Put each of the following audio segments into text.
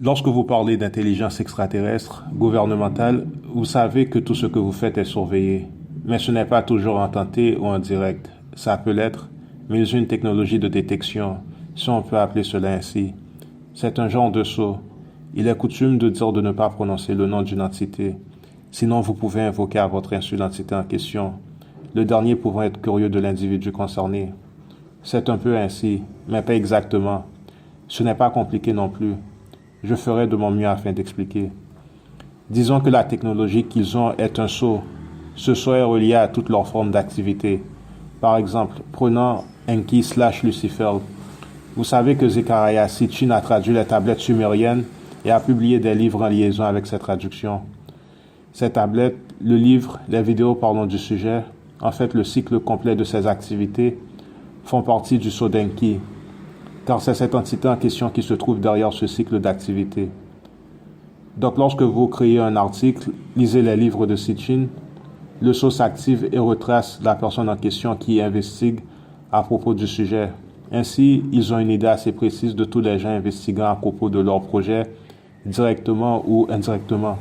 Lorsque vous parlez d'intelligence extraterrestre, gouvernementale, vous savez que tout ce que vous faites est surveillé. Mais ce n'est pas toujours en tenté ou en direct. Ça peut l'être, mais ils ont une technologie de détection, si on peut appeler cela ainsi. C'est un genre de sceau. Il est coutume de dire de ne pas prononcer le nom d'une entité. Sinon, vous pouvez invoquer à votre insu l'entité en question, le dernier pouvant être curieux de l'individu concerné. C'est un peu ainsi, mais pas exactement. Ce n'est pas compliqué non plus. Je ferai de mon mieux afin d'expliquer. Disons que la technologie qu'ils ont est un sceau. Ce sceau est relié à toutes leurs formes d'activité. Par exemple, prenant Enki/Lucifer. Vous savez que Zecharia Sitchin a traduit les tablettes sumériennes et a publié des livres en liaison avec ces traductions. Ces tablettes, le livre, les vidéos parlant du sujet, en fait le cycle complet de ces activités, font partie du sceau d'Enki, car c'est cette entité en question qui se trouve derrière ce cycle d'activités. Donc lorsque vous créez un article, lisez les livres de Sitchin, le sceau s'active et retrace la personne en question qui investigue à propos du sujet. Ainsi, ils ont une idée assez précise de tous les gens investiguant à propos de leur projet, directement ou indirectement.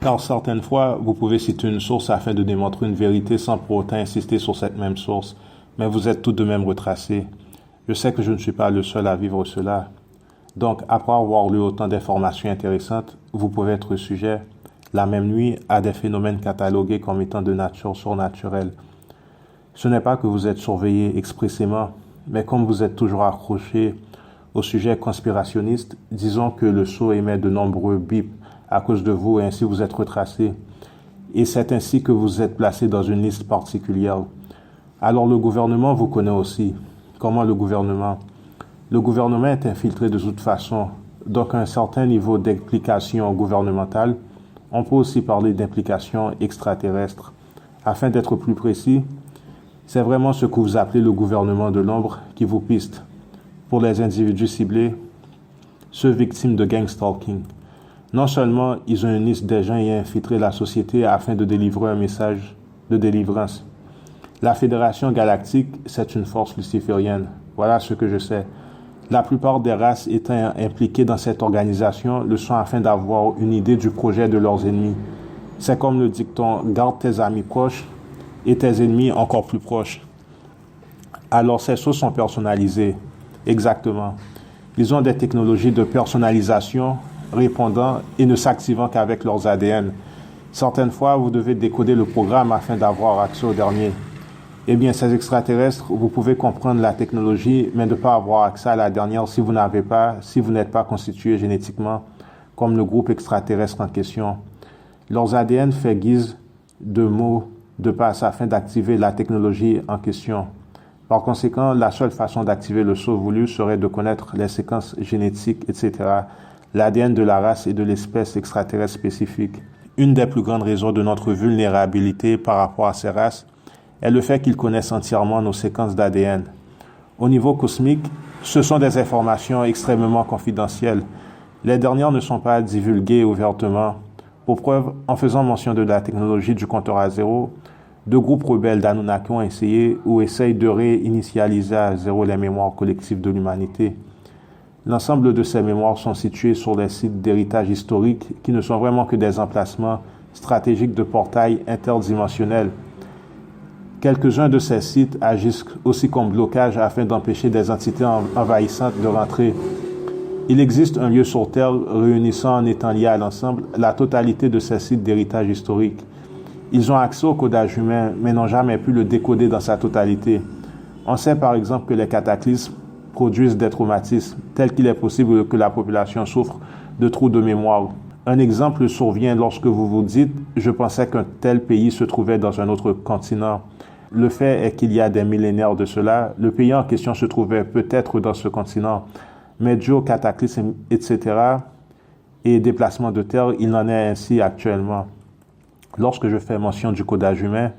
Car certaines fois, vous pouvez citer une source afin de démontrer une vérité sans pour autant insister sur cette même source, mais vous êtes tout de même retracé. Je sais que je ne suis pas le seul à vivre cela. Donc, après avoir lu autant d'informations intéressantes, vous pouvez être sujet, la même nuit, à des phénomènes catalogués comme étant de nature surnaturelle. Ce n'est pas que vous êtes surveillé expressément, mais comme vous êtes toujours accroché au sujet conspirationniste, disons que le sceau émet de nombreux bips à cause de vous et ainsi vous êtes retracé. Et c'est ainsi que vous êtes placé dans une liste particulière. Alors le gouvernement vous connaît aussi. Comment le gouvernement? Le gouvernement est infiltré de toute façon. Donc à un certain niveau d'implication gouvernementale, on peut aussi parler d'implication extraterrestre. Afin d'être plus précis, c'est vraiment ce que vous appelez le gouvernement de l'ombre qui vous piste. Pour les individus ciblés, ceux victimes de gang stalking. Non seulement ils ont une liste des gens ayant infiltré la société afin de délivrer un message de délivrance. La Fédération Galactique, c'est une force luciférienne. Voilà ce que je sais. La plupart des races étant impliquées dans cette organisation le sont afin d'avoir une idée du projet de leurs ennemis. C'est comme le dicton « garde tes amis proches et tes ennemis encore plus proches ». Alors ces choses sont personnalisées. Exactement. Ils ont des technologies de personnalisation répondant et ne s'activant qu'avec leurs ADN. Certaines fois, vous devez décoder le programme afin d'avoir accès au dernier. Eh bien, ces extraterrestres, vous pouvez comprendre la technologie, mais ne pas avoir accès à la dernière si vous n'êtes pas constitué génétiquement comme le groupe extraterrestre en question. Leurs ADN fait guise de mots de passe afin d'activer la technologie en question. Par conséquent, la seule façon d'activer le sceau voulu serait de connaître les séquences génétiques, etc., l'ADN de la race et de l'espèce extraterrestre spécifique. Une des plus grandes raisons de notre vulnérabilité par rapport à ces races est le fait qu'ils connaissent entièrement nos séquences d'ADN. Au niveau cosmique, ce sont des informations extrêmement confidentielles. Les dernières ne sont pas divulguées ouvertement. Pour preuve, en faisant mention de la technologie du compteur à zéro, deux groupes rebelles d'Anunnaki ont essayé ou essayent de réinitialiser à zéro les mémoires collectives de l'humanité. L'ensemble de ces mémoires sont situées sur les sites d'héritage historique qui ne sont vraiment que des emplacements stratégiques de portails interdimensionnels. Quelques-uns de ces sites agissent aussi comme blocage afin d'empêcher des entités envahissantes de rentrer. Il existe un lieu sur Terre réunissant en étant lié à l'ensemble la totalité de ces sites d'héritage historique. Ils ont accès au codage humain, mais n'ont jamais pu le décoder dans sa totalité. On sait par exemple que les cataclysmes produisent des traumatismes, tels qu'il est possible que la population souffre de trous de mémoire. Un exemple survient lorsque vous vous dites « Je pensais qu'un tel pays se trouvait dans un autre continent ». Le fait est qu'il y a des millénaires de cela, le pays en question se trouvait peut-être dans ce continent, mais dû au cataclysme, etc., et déplacement de terre, il n'en est ainsi actuellement. Lorsque je fais mention du codage humain,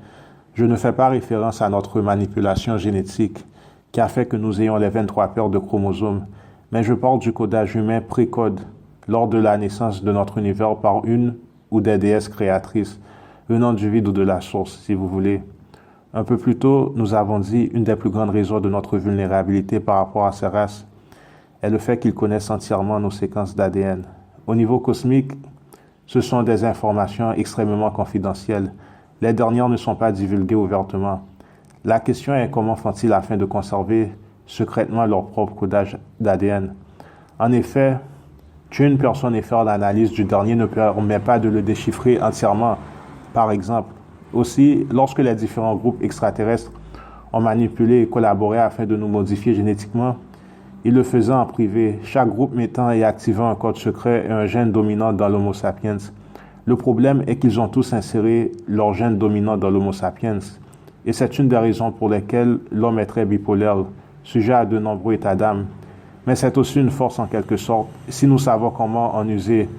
je ne fais pas référence à notre manipulation génétique qui a fait que nous ayons les 23 paires de chromosomes, mais je parle du codage humain précode lors de la naissance de notre univers par une ou des déesses créatrices, venant du vide ou de la source, si vous voulez. Un peu plus tôt, nous avons dit une des plus grandes raisons de notre vulnérabilité par rapport à ces races est le fait qu'ils connaissent entièrement nos séquences d'ADN. Au niveau cosmique, ce sont des informations extrêmement confidentielles. Les dernières ne sont pas divulguées ouvertement. La question est comment font-ils afin de conserver secrètement leur propre codage d'ADN. En effet, tuer une personne et faire l'analyse du dernier ne permet pas de le déchiffrer entièrement, par exemple. Aussi, lorsque les différents groupes extraterrestres ont manipulé et collaboré afin de nous modifier génétiquement, ils le faisaient en privé, chaque groupe mettant et activant un code secret et un gène dominant dans l'Homo sapiens. Le problème est qu'ils ont tous inséré leur gène dominant dans l'Homo sapiens. Et c'est une des raisons pour lesquelles l'homme est très bipolaire, sujet à de nombreux états d'âme. Mais c'est aussi une force en quelque sorte, si nous savons comment en user.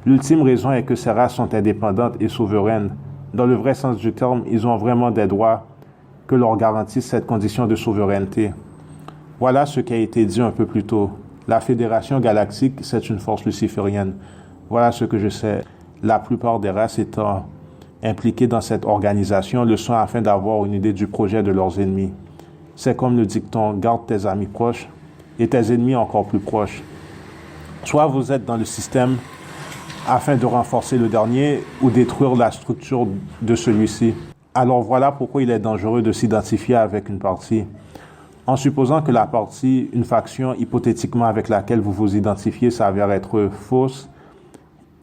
L'ultime raison est que ces races sont indépendantes et souveraines. Dans le vrai sens du terme, ils ont vraiment des droits que leur garantisse cette condition de souveraineté. Voilà ce qui a été dit un peu plus tôt. La Fédération galactique, c'est une force luciférienne. Voilà ce que je sais. La plupart des races étant impliquées dans cette organisation le sont afin d'avoir une idée du projet de leurs ennemis. C'est comme le dicton « garde tes amis proches et tes ennemis encore plus proches ». Soit vous êtes dans le système afin de renforcer le dernier ou détruire la structure de celui-ci. Alors voilà pourquoi il est dangereux de s'identifier avec une partie. En supposant que la partie, une faction hypothétiquement avec laquelle vous vous identifiez s'avère être fausse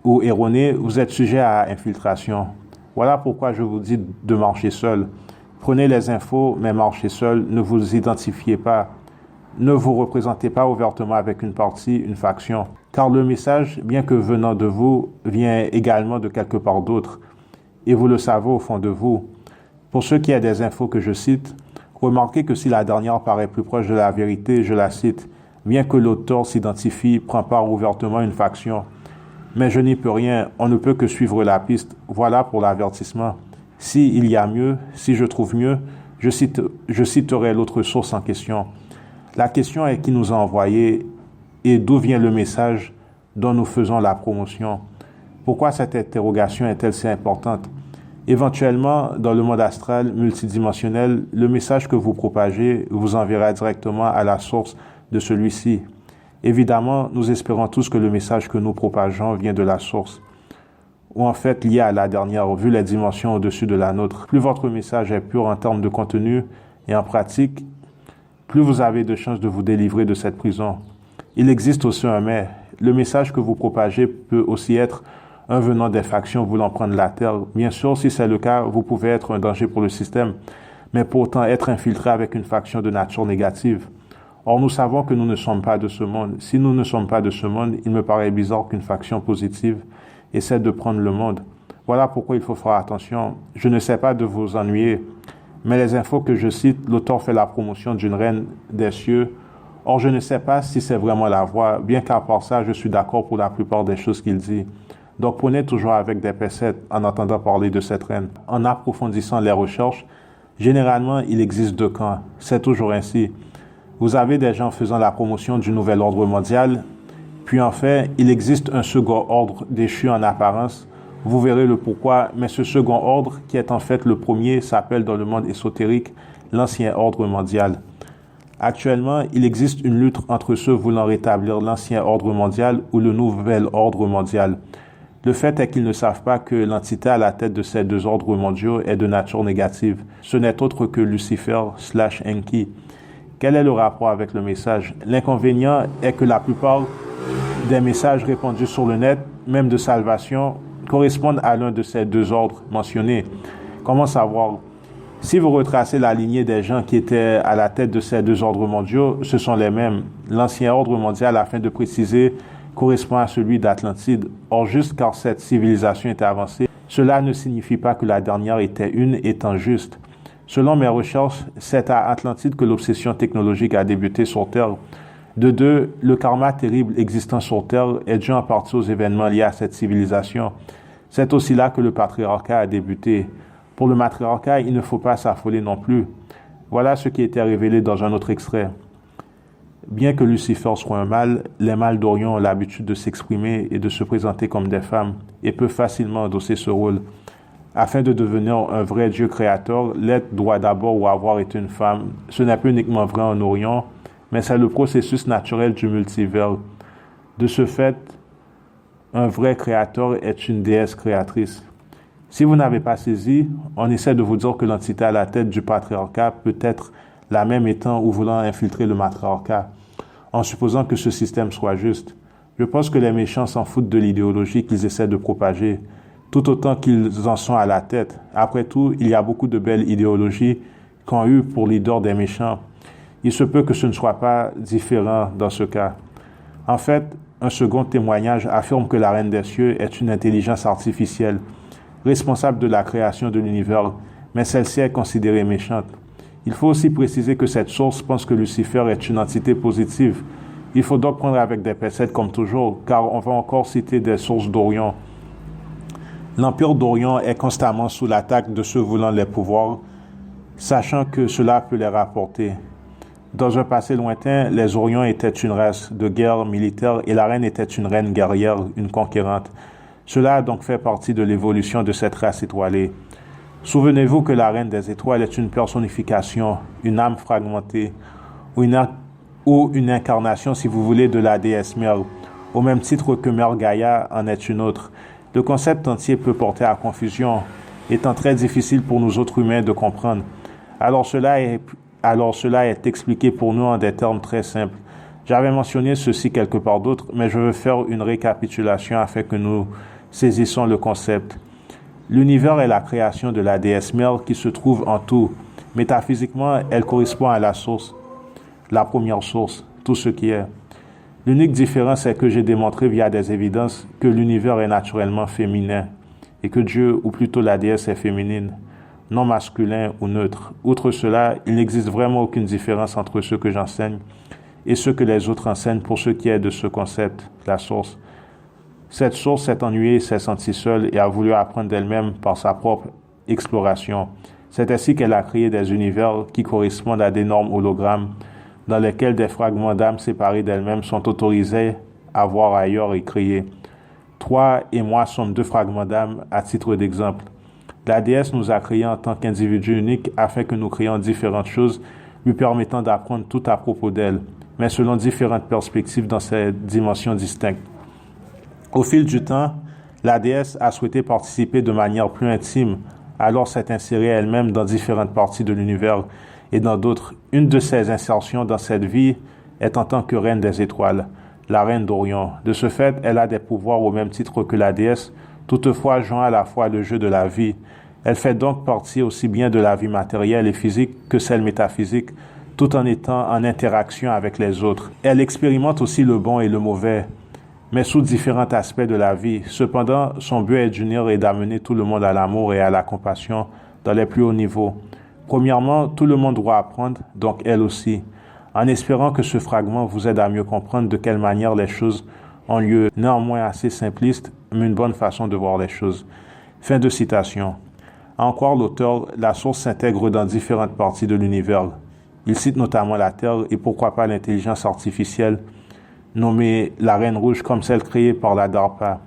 ou erronée, vous êtes sujet à infiltration. Voilà pourquoi je vous dis de marcher seul. Prenez les infos, mais marchez seul, ne vous identifiez pas. Ne vous représentez pas ouvertement avec une partie, une faction. Car le message, bien que venant de vous, vient également de quelque part d'autre. Et vous le savez au fond de vous. Pour ce qui est des infos que je cite, remarquez que si la dernière paraît plus proche de la vérité, je la cite, bien que l'auteur s'identifie, prend part ouvertement à une faction. Mais je n'y peux rien, on ne peut que suivre la piste. Voilà pour l'avertissement. Si il y a mieux, si je trouve mieux, je citerai l'autre source en question. La question est qui nous a envoyé et d'où vient le message dont nous faisons la promotion. Pourquoi cette interrogation est-elle si importante? Éventuellement, dans le monde astral multidimensionnel, le message que vous propagez vous enverra directement à la source de celui-ci. Évidemment, nous espérons tous que le message que nous propageons vient de la source, ou en fait lié à la dernière, vu les dimensions au-dessus de la nôtre. Plus votre message est pur en termes de contenu et en pratique, plus vous avez de chances de vous délivrer de cette prison. Il existe aussi un mais. Le message que vous propagez peut aussi être un venant des factions voulant prendre la Terre. Bien sûr, si c'est le cas, vous pouvez être un danger pour le système, mais pourtant être infiltré avec une faction de nature négative. Or, nous savons que nous ne sommes pas de ce monde. Si nous ne sommes pas de ce monde, il me paraît bizarre qu'une faction positive essaie de prendre le monde. Voilà pourquoi il faut faire attention. Je ne sais pas de vous ennuyer, mais les infos que je cite, l'auteur fait la promotion d'une reine des cieux. Or, je ne sais pas si c'est vraiment la voie, bien qu'à part ça, je suis d'accord pour la plupart des choses qu'il dit. Donc, prenez toujours avec des pincettes en entendant parler de cette reine. En approfondissant les recherches, généralement, il existe deux camps. C'est toujours ainsi. Vous avez des gens faisant la promotion du nouvel ordre mondial, puis en fait, il existe un second ordre déchu en apparence. Vous verrez le pourquoi, mais ce second ordre, qui est en fait le premier, s'appelle dans le monde ésotérique l'ancien ordre mondial. Actuellement, il existe une lutte entre ceux voulant rétablir l'ancien ordre mondial ou le nouvel ordre mondial. Le fait est qu'ils ne savent pas que l'entité à la tête de ces deux ordres mondiaux est de nature négative. Ce n'est autre que Lucifer/Enki. Quel est le rapport avec le message? L'inconvénient est que la plupart des messages répandus sur le net, même de salvation, correspondent à l'un de ces deux ordres mentionnés. Comment savoir? Si vous retracez la lignée des gens qui étaient à la tête de ces deux ordres mondiaux, ce sont les mêmes. L'ancien ordre mondial, afin de préciser, correspond à celui d'Atlantide. Or, juste car cette civilisation était avancée, cela ne signifie pas que la dernière était une étant juste. Selon mes recherches, c'est à Atlantide que l'obsession technologique a débuté sur Terre. De deux, le karma terrible existant sur Terre est dû en partie aux événements liés à cette civilisation. C'est aussi là que le patriarcat a débuté. Pour le matriarcat, il ne faut pas s'affoler non plus. Voilà ce qui était révélé dans un autre extrait. Bien que Lucifer soit un mâle, les mâles d'Orion ont l'habitude de s'exprimer et de se présenter comme des femmes et peuvent facilement endosser ce rôle. Afin de devenir un vrai Dieu créateur, l'être doit d'abord ou avoir été une femme. Ce n'est pas uniquement vrai en Orient, mais c'est le processus naturel du multivers. De ce fait, un vrai créateur est une déesse créatrice. Si vous n'avez pas saisi, on essaie de vous dire que l'entité à la tête du patriarcat peut être la même étant ou voulant infiltrer le matriarcat, en supposant que ce système soit juste. Je pense que les méchants s'en foutent de l'idéologie qu'ils essaient de propager, tout autant qu'ils en sont à la tête. Après tout, il y a beaucoup de belles idéologies qu'ont eu pour leader des méchants. Il se peut que ce ne soit pas différent dans ce cas. En fait, un second témoignage affirme que la Reine des Cieux est une intelligence artificielle, responsable de la création de l'univers, mais celle-ci est considérée méchante. Il faut aussi préciser que cette source pense que Lucifer est une entité positive. Il faut donc prendre avec des pincettes comme toujours, car on va encore citer des sources d'Orion. L'Empire d'Orion est constamment sous l'attaque de ceux voulant les pouvoirs, sachant que cela peut les rapporter. Dans un passé lointain, les Orions étaient une race de guerre militaire et la reine était une reine guerrière, une conquérante. Cela a donc fait partie de l'évolution de cette race étoilée. Souvenez-vous que la reine des étoiles est une personnification, une âme fragmentée, ou une incarnation, si vous voulez, de la déesse mère, au même titre que Mère Gaïa en est une autre. Le concept entier peut porter à confusion, étant très difficile pour nous autres humains de comprendre. Alors cela est expliqué pour nous en des termes très simples. J'avais mentionné ceci quelque part d'autre, mais je veux faire une récapitulation afin que nous saisissons le concept. L'univers est la création de la déesse mère qui se trouve en tout. Métaphysiquement, elle correspond à la source, la première source, tout ce qui est. L'unique différence est que j'ai démontré via des évidences que l'univers est naturellement féminin et que Dieu, ou plutôt la déesse, est féminine, non masculin ou neutre. Outre cela, il n'existe vraiment aucune différence entre ce que j'enseigne et ce que les autres enseignent pour ce qui est de ce concept, la source. Cette source s'est ennuyée, s'est sentie seule et a voulu apprendre d'elle-même par sa propre exploration. C'est ainsi qu'elle a créé des univers qui correspondent à d'énormes hologrammes dans lesquels des fragments d'âme séparés d'elle-même sont autorisés à voir ailleurs et créer. Toi et moi sommes deux fragments d'âme à titre d'exemple. La déesse nous a créés en tant qu'individus uniques afin que nous créions différentes choses, lui permettant d'apprendre tout à propos d'elle, mais selon différentes perspectives dans ces dimensions distinctes. Au fil du temps, la déesse a souhaité participer de manière plus intime, alors s'est insérée elle-même dans différentes parties de l'univers et dans d'autres. Une de ses insertions dans cette vie est en tant que reine des étoiles, la reine d'Orion. De ce fait, elle a des pouvoirs au même titre que la déesse, toutefois jouant à la fois le jeu de la vie. Elle fait donc partie aussi bien de la vie matérielle et physique que celle métaphysique, tout en étant en interaction avec les autres. Elle expérimente aussi le bon et le mauvais, mais sous différents aspects de la vie. Cependant, son but est d'unir et d'amener tout le monde à l'amour et à la compassion dans les plus hauts niveaux. Premièrement, tout le monde doit apprendre, donc elle aussi, en espérant que ce fragment vous aide à mieux comprendre de quelle manière les choses ont lieu, néanmoins assez simpliste, mais une bonne façon de voir les choses. Fin de citation. Encore l'auteur, la source s'intègre dans différentes parties de l'univers. Il cite notamment la Terre et pourquoi pas l'intelligence artificielle, nommée la Reine Rouge comme celle créée par la DARPA.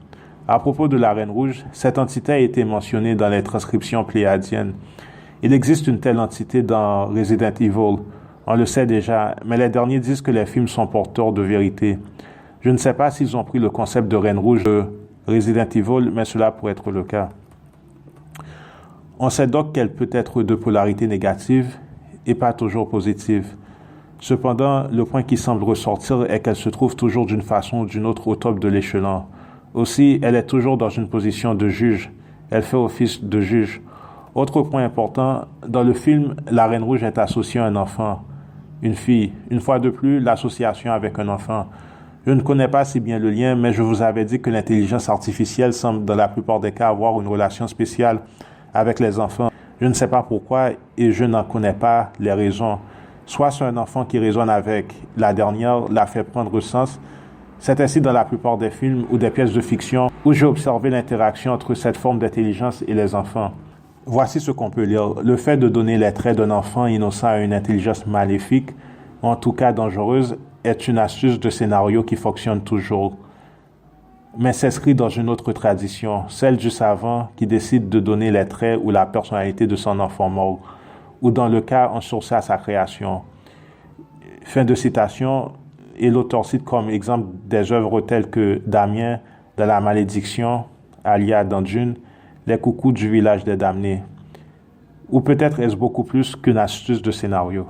À propos de la Reine Rouge, cette entité a été mentionnée dans les transcriptions pléiadiennes. Il existe une telle entité dans Resident Evil, on le sait déjà, mais les derniers disent que les films sont porteurs de vérité. Je ne sais pas s'ils ont pris le concept de Reine Rouge de Resident Evil, mais cela pourrait être le cas. On sait donc qu'elle peut être de polarité négative et pas toujours positive. Cependant, le point qui semble ressortir est qu'elle se trouve toujours d'une façon ou d'une autre au top de l'échelon. Aussi, elle est toujours dans une position de juge. Elle fait office de juge. Autre point important, dans le film, la Reine Rouge est associée à un enfant, une fille. Une fois de plus, l'association avec un enfant. Je ne connais pas si bien le lien, mais je vous avais dit que l'intelligence artificielle semble dans la plupart des cas avoir une relation spéciale avec les enfants. Je ne sais pas pourquoi et je n'en connais pas les raisons. Soit c'est un enfant qui résonne avec la dernière, la fait prendre sens. C'est ainsi dans la plupart des films ou des pièces de fiction où j'ai observé l'interaction entre cette forme d'intelligence et les enfants. Voici ce qu'on peut lire. Le fait de donner les traits d'un enfant innocent à une intelligence maléfique, en tout cas dangereuse, est une astuce de scénario qui fonctionne toujours. Mais s'inscrit dans une autre tradition, celle du savant qui décide de donner les traits ou la personnalité de son enfant mort, ou dans le cas en source à sa création. Fin de citation. Et l'auteur cite comme exemple des œuvres telles que Damien dans La Malédiction, Alia dans Dune, Les coucous du village des damnés. Ou peut-être est-ce beaucoup plus qu'une astuce de scénario?